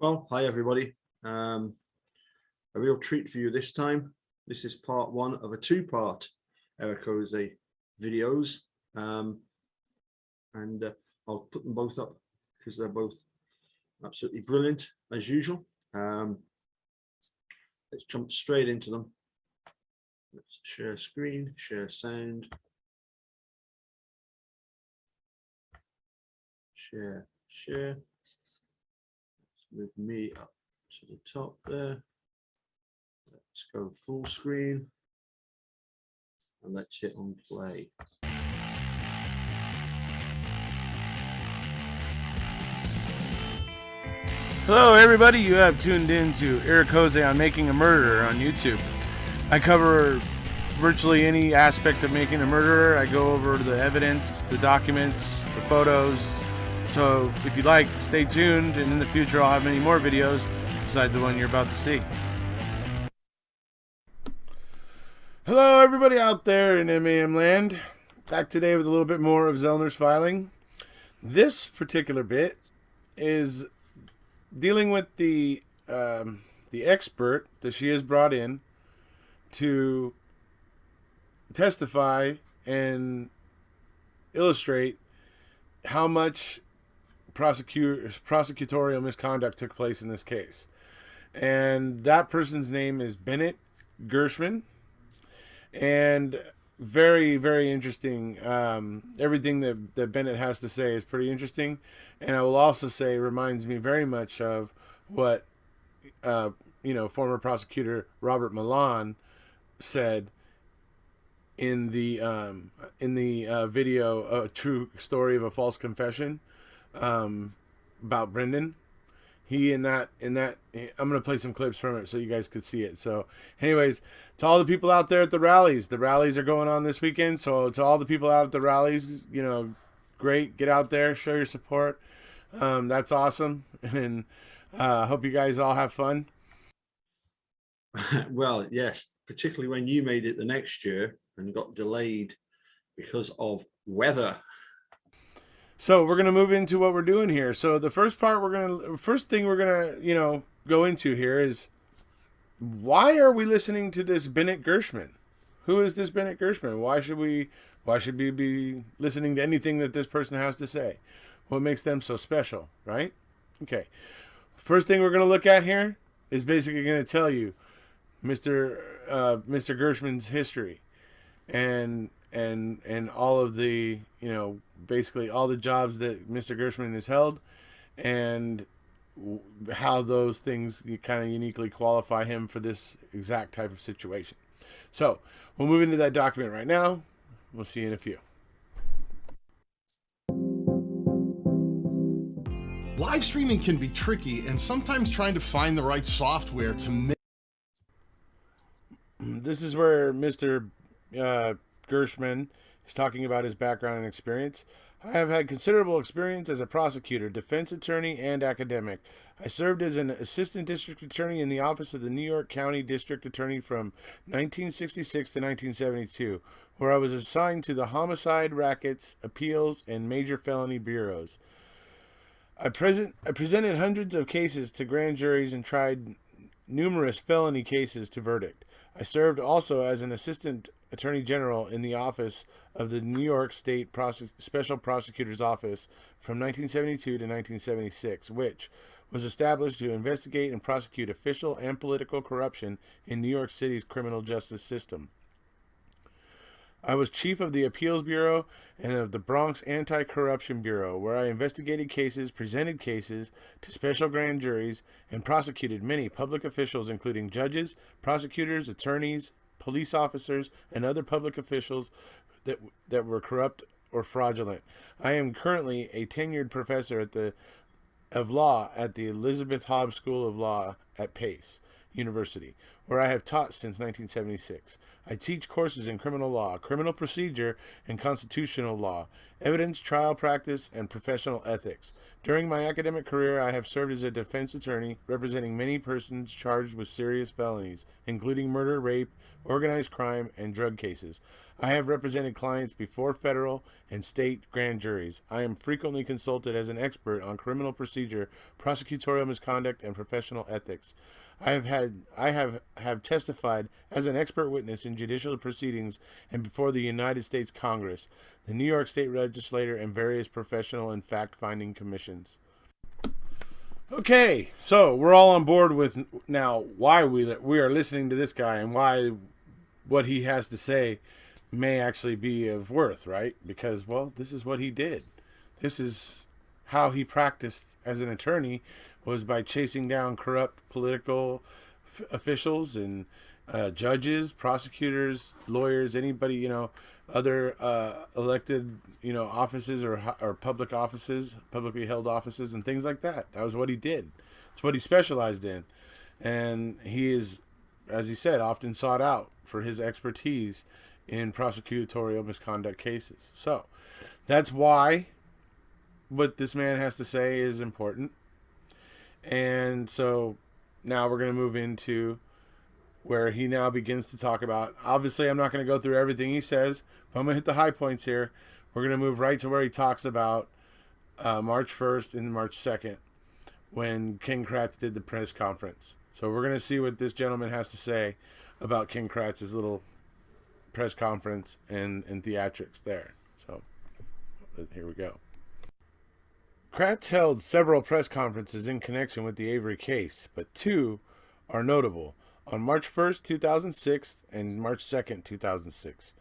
Well, hi everybody. A real treat for you this time. This is part one of a two-part Erekose videos, and I'll put them both up because they're both absolutely brilliant as usual. Let's jump straight into them. Let's share screen, share sound, share. Let's move me up to the top there. Let's go full screen and let's hit on play. Hello everybody, you have tuned in to Erekose on Making a Murderer on YouTube. I cover virtually any aspect of making a murderer. I go over the evidence, the documents, the photos. So if you like, stay tuned, and in the future I'll have many more videos besides the one you're about to see. Hello everybody out there in MAM land. Back today with a little bit more of Zellner's filing. This particular bit is dealing with the expert that she has brought in to testify and illustrate how much prosecutorial misconduct took place in this case. And that person's name is Bennet Gershman. And very, very interesting. Everything that Bennet has to say is pretty interesting. And I will also say reminds me very much of what, former prosecutor Robert Milan said in the video, A True Story of a False Confession, about Brendan. I'm going to play some clips from it so you guys could see it. So anyways, to all the people out there at the rallies are going on this weekend. So to all the people out at the rallies, great, get out there, show your support. That's awesome. And hope you guys all have fun. Well, yes, particularly when you made it the next year and got delayed because of weather. So we're going to move into what we're doing here. So the first thing we're going to, go into here is, why are we listening to this Bennet Gershman? Who is this Bennet Gershman? Why should we be listening to anything that this person has to say? What makes them so special, right? Okay. First thing we're going to look at here is basically going to tell you Mr. Gershman's history and all of the, basically all the jobs that Mr. Gershman has held, and how those things kind of uniquely qualify him for this exact type of situation. So we'll move into that document right now. We'll see you in a few. Live streaming can be tricky, and sometimes trying to find the right software to make... This is where Mr. Gershman is talking about his background and experience. I have had considerable experience as a prosecutor, defense attorney, and academic. I served as an assistant district attorney in the office of the New York County District Attorney from 1966 to 1972, where I was assigned to the homicide, rackets, appeals, and major felony bureaus. I presented hundreds of cases to grand juries and tried numerous felony cases to verdict. I served also as an assistant attorney general in the office of the New York State Special Prosecutor's Office from 1972 to 1976, which was established to investigate and prosecute official and political corruption in New York City's criminal justice system. I was chief of the Appeals Bureau and of the Bronx Anti-Corruption Bureau, where I investigated cases, presented cases to special grand juries, and prosecuted many public officials, including judges, prosecutors, attorneys, police officers, and other public officials that were corrupt or fraudulent. I am currently a tenured professor of law at the Elizabeth Hobbs School of Law at Pace University, where I have taught since 1976. I teach courses in criminal law, criminal procedure, and constitutional law, evidence, trial practice, and professional ethics. During my academic career, I have served as a defense attorney representing many persons charged with serious felonies, including murder, rape, organized crime, and drug cases. I have represented clients before federal and state grand juries. I am frequently consulted as an expert on criminal procedure, prosecutorial misconduct, and professional ethics. I have testified as an expert witness in judicial proceedings and before the United States Congress, the New York State Legislature, and various professional and fact-finding commissions. Okay, so we're all on board with now why we are listening to this guy and why what he has to say may actually be of worth, right? Because, well, this is what he did. This is how he practiced as an attorney, was by chasing down corrupt political officials and judges, prosecutors, lawyers, anybody, other elected, offices or public offices, publicly held offices and things like that. That was what he did. It's what he specialized in. And he is, as he said, often sought out for his expertise in prosecutorial misconduct cases. So that's why what this man has to say is important. And so now we're going to move into where he now begins to talk about, obviously I'm not going to go through everything he says, but I'm going to hit the high points here. We're going to move right to where he talks about March 1st and March 2nd when Ken Kratz did the press conference. So we're going to see what this gentleman has to say about Ken Kratz's little press conference and theatrics there. So here we go. Kratz held several press conferences in connection with the Avery case, but two are notable: on March 1st, 2006 and March 2nd, 2006.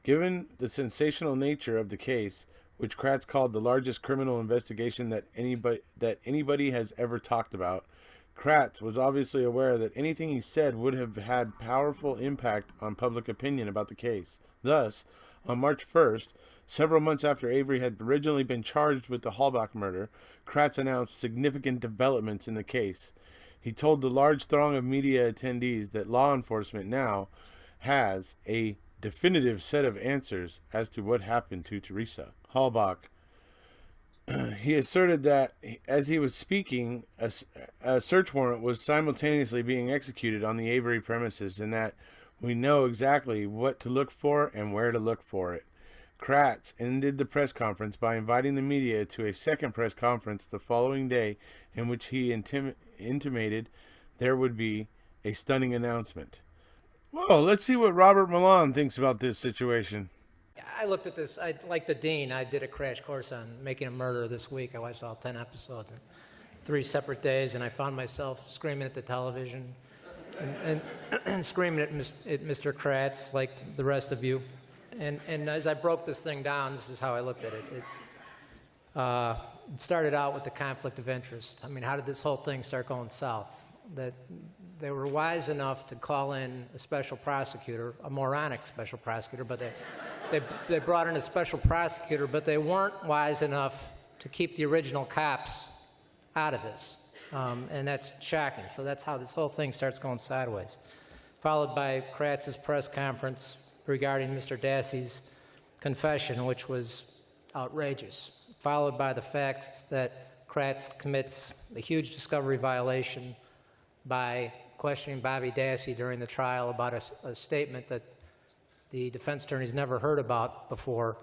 Given the sensational nature of the case, which Kratz called the largest criminal investigation that anybody has ever talked about, Kratz was obviously aware that anything he said would have had powerful impact on public opinion about the case. Thus, on March 1st, several months after Avery had originally been charged with the Halbach murder, Kratz announced significant developments in the case. He told the large throng of media attendees that law enforcement now has a definitive set of answers as to what happened to Teresa Halbach. He asserted that as he was speaking, a search warrant was simultaneously being executed on the Avery premises and that we know exactly what to look for and where to look for it. Kratz ended the press conference by inviting the media to a second press conference the following day in which he intimated there would be a stunning announcement. Well, let's see what Robert Milan thinks about this situation. I looked at this, like the dean, I did a crash course on Making a Murderer this week. I watched all 10 episodes in 3 separate days, and I found myself screaming at the television and screaming at Mr. Kratz like the rest of you. And as I broke this thing down, this is how I looked at it. It started out with the conflict of interest. I mean, how did this whole thing start going south? That they were wise enough to call in a special prosecutor, a moronic special prosecutor, but they brought in a special prosecutor, but they weren't wise enough to keep the original cops out of this. And that's shocking. So that's how this whole thing starts going sideways. Followed by Kratz's press conference regarding Mr. Dassey's confession, which was outrageous. Followed by the fact that Kratz commits a huge discovery violation by questioning Bobby Dassey during the trial about a statement that the defense attorney's never heard about before,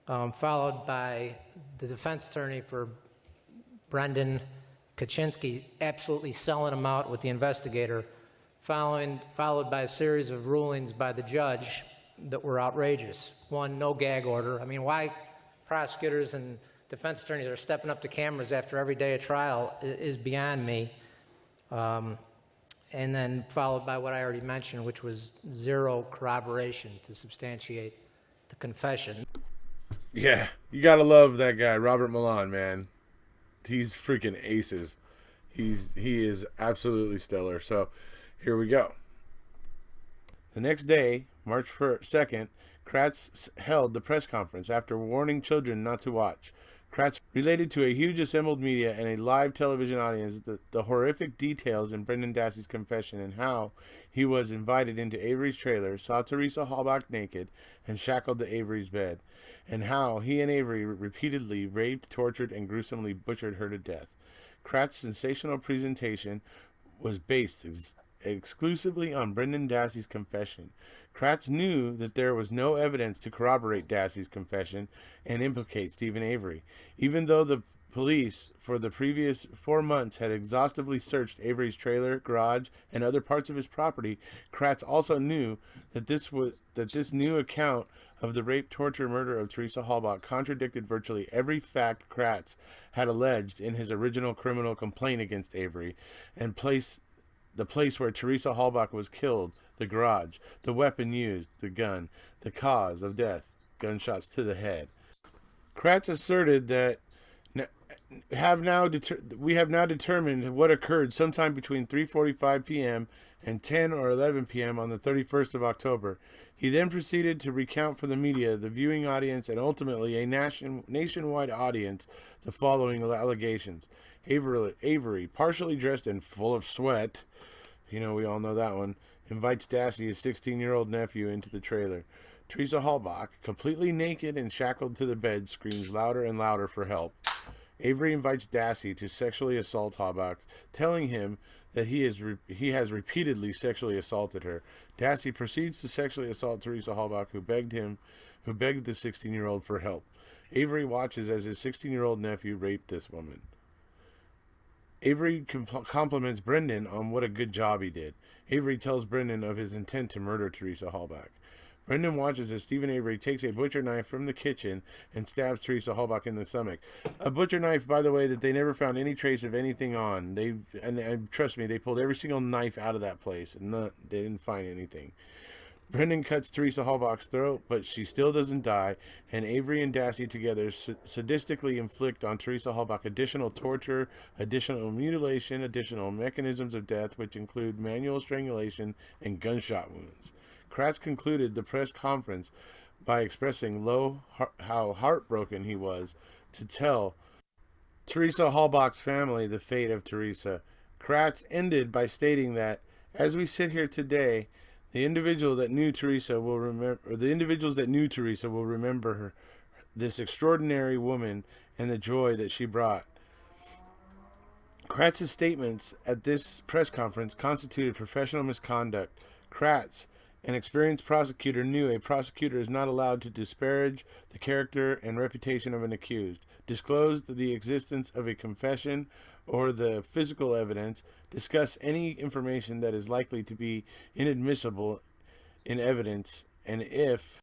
followed by the defense attorney for Brendan Kaczynski absolutely selling him out with the investigator, followed by a series of rulings by the judge that were outrageous. One, no gag order. I mean, why prosecutors and defense attorneys are stepping up to cameras after every day of trial is beyond me. And then followed by what I already mentioned, which was zero corroboration to substantiate the confession. Yeah, you gotta love that guy, Robert Milan, man. He's freaking aces. He is absolutely stellar. So here we go. The next day, March 2nd, Kratz held the press conference after warning children not to watch. Kratz related to a huge assembled media and a live television audience the horrific details in Brendan Dassey's confession and how he was invited into Avery's trailer, saw Teresa Halbach naked, and shackled to Avery's bed, and how he and Avery repeatedly raped, tortured, and gruesomely butchered her to death. Kratz's sensational presentation was based exclusively on Brendan Dassey's confession. Kratz knew that there was no evidence to corroborate Dassey's confession and implicate Stephen Avery. Even though the police for the previous 4 months had exhaustively searched Avery's trailer, garage, and other parts of his property, Kratz also knew that this new account of the rape, torture, murder of Teresa Halbach contradicted virtually every fact Kratz had alleged in his original criminal complaint against Avery, and the place where Teresa Halbach was killed, the garage, the weapon used, the gun, the cause of death, gunshots to the head. Kratz asserted that we have now determined what occurred sometime between 3:45 p.m. and 10 or 11 p.m. on the 31st of October. He then proceeded to recount for the media, the viewing audience, and ultimately a nationwide audience the following allegations. Avery, partially dressed and full of sweat, we all know that one, invites Dassey, his 16-year-old nephew, into the trailer. Teresa Halbach, completely naked and shackled to the bed, screams louder and louder for help. Avery invites Dassey to sexually assault Halbach, telling him that he has repeatedly sexually assaulted her. Dassey proceeds to sexually assault Teresa Halbach, who begged the 16-year-old for help. Avery watches as his 16-year-old nephew raped this woman. Avery compliments Brendan on what a good job he did. Avery tells Brendan of his intent to murder Teresa Halbach. Brendan watches as Stephen Avery takes a butcher knife from the kitchen and stabs Teresa Halbach in the stomach. A butcher knife, by the way, that they never found any trace of anything on. And trust me, they pulled every single knife out of that place, and they didn't find anything. Brendan cuts Teresa Halbach's throat, but she still doesn't die, and Avery and Dassey together sadistically inflict on Teresa Halbach additional torture, additional mutilation, additional mechanisms of death, which include manual strangulation and gunshot wounds. Kratz concluded the press conference by expressing how heartbroken he was to tell Teresa Halbach's family the fate of Teresa. Kratz ended by stating that, as we sit here today, the individuals that knew Teresa will remember her, this extraordinary woman, and the joy that she brought. Kratz's statements at this press conference constituted professional misconduct. Kratz, an experienced prosecutor, knew a prosecutor is not allowed to disparage the character and reputation of an accused, disclose the existence of a confession or the physical evidence, discuss any information that is likely to be inadmissible in evidence, and if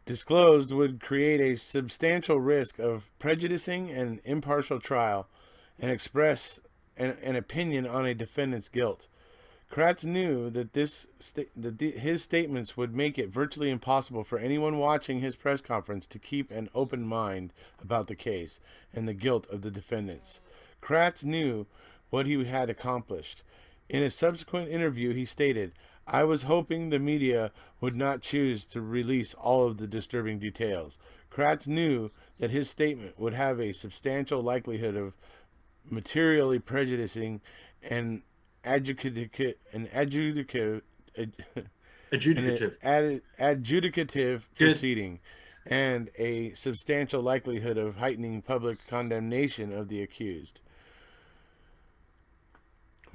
disclosed would create a substantial risk of prejudicing an impartial trial, and express an opinion on a defendant's guilt. Kratz knew that his statements would make it virtually impossible for anyone watching his press conference to keep an open mind about the case and the guilt of the defendants. Kratz knew what he had accomplished. In a subsequent interview, he stated, "I was hoping the media would not choose to release all of the disturbing details." Kratz knew that his statement would have a substantial likelihood of materially prejudicing an adjudicative proceeding, and a substantial likelihood of heightening public condemnation of the accused.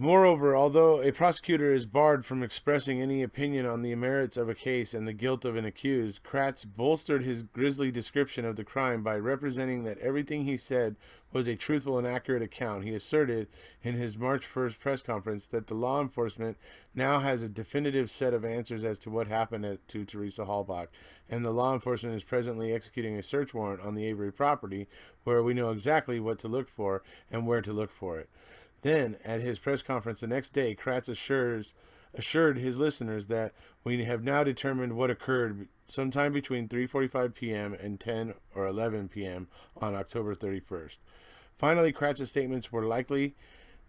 Moreover, although a prosecutor is barred from expressing any opinion on the merits of a case and the guilt of an accused, Kratz bolstered his grisly description of the crime by representing that everything he said was a truthful and accurate account. He asserted in his March 1st press conference that the law enforcement now has a definitive set of answers as to what happened to Teresa Halbach, and the law enforcement is presently executing a search warrant on the Avery property where we know exactly what to look for and where to look for it. Then, at his press conference the next day, Kratz assured his listeners that we have now determined what occurred sometime between 3:45 p.m. and 10 or 11 p.m. on October 31st. Finally, Kratz's statements were likely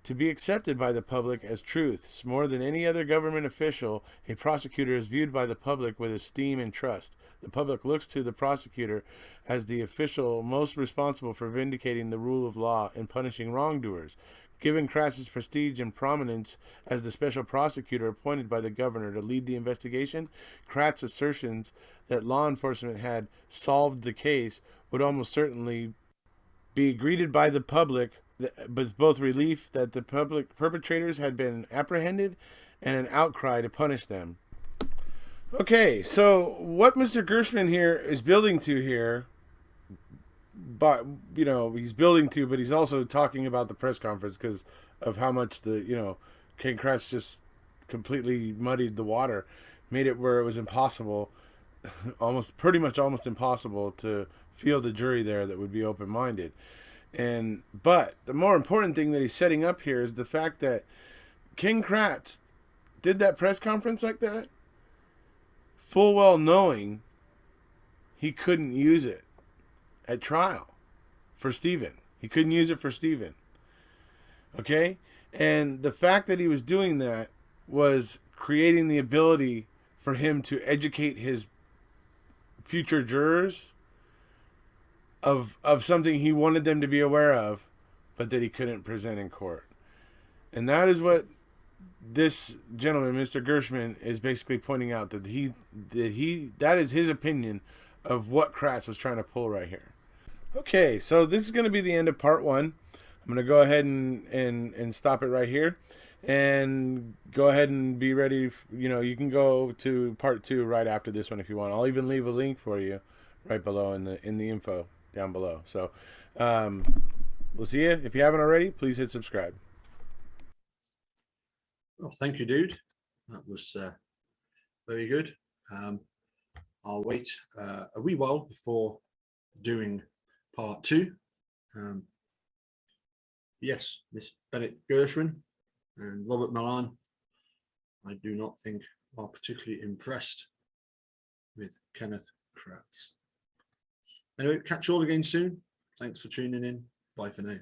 to be accepted by the public as truths. More than any other government official, a prosecutor is viewed by the public with esteem and trust. The public looks to the prosecutor as the official most responsible for vindicating the rule of law and punishing wrongdoers. Given Kratz's prestige and prominence as the special prosecutor appointed by the governor to lead the investigation, Kratz's assertions that law enforcement had solved the case would almost certainly be greeted by the public with both relief that the public perpetrators had been apprehended and an outcry to punish them. Okay, so what Mr. Gershman here is building to here, but he's building to, but he's also talking about the press conference because of how much Ken Kratz just completely muddied the water, made it where it was impossible, almost impossible to field a jury there that would be open-minded. But the more important thing that he's setting up here is the fact that Ken Kratz did that press conference like that, full well knowing he couldn't use it at trial for Stephen. He couldn't use it for Stephen. Okay? And the fact that he was doing that was creating the ability for him to educate his future jurors of something he wanted them to be aware of, but that he couldn't present in court. And that is what this gentleman, Mr. Gershman, is basically pointing out, that that is his opinion of what Kratz was trying to pull right here. Okay, so this is going to be the end of part 1. I'm going to go ahead and stop it right here, and go ahead and be ready. You can go to part 2 right after this one if you want. I'll even leave a link for you right below in the info down below. So we'll see you. If you haven't already, please hit subscribe. Well, thank you, dude. That was very good. I'll wait a wee while before doing part 2. Yes, Miss Bennet Gershman and Robert Milan, I do not think are particularly impressed with Kenneth Kratz. Anyway, catch you all again soon. Thanks for tuning in. Bye for now.